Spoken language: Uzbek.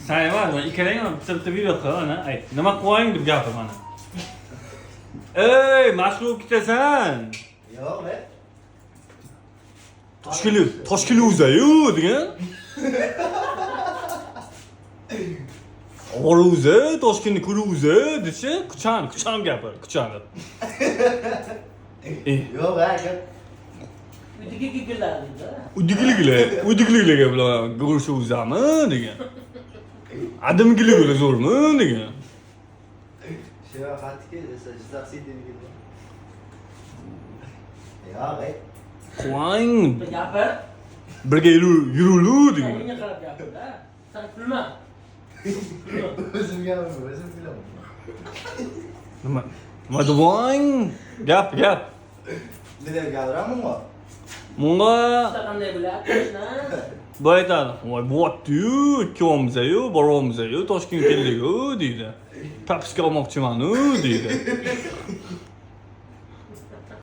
Sen emas, ikkalang ham bitta video qil ana. Ayt, nima qilyaping deb gapir mana. Ey, mashg'ulot ketasan. Yo'q, men. Toshkentli o'zayu degan. Ovora o'zi, Toshkentni ko'ruvzi desa, kuchan gapir, kuchan. Yo'q, aka. Uydigiliglar bilan ko'rishuvzami degan. Adamgiliglar zo'rmi degan. Shu xatga desa, Jizzax City'nikiga. Yo'q, ey. Qo'ying, Gapir. birga yurulu degan. Menga qarab gapir-da. Sen kulma. O'zim kulaman. Nima deyaping? Gap. Nima gapiramanmi? Bunga Qanday bo'lyapti? bu aytadi, voy bo'pti-yu, ikkovimiz-yu, boramiz-yu, Toshkentga keldik-ku deydi. Propiska olmoqchiman-u deydi.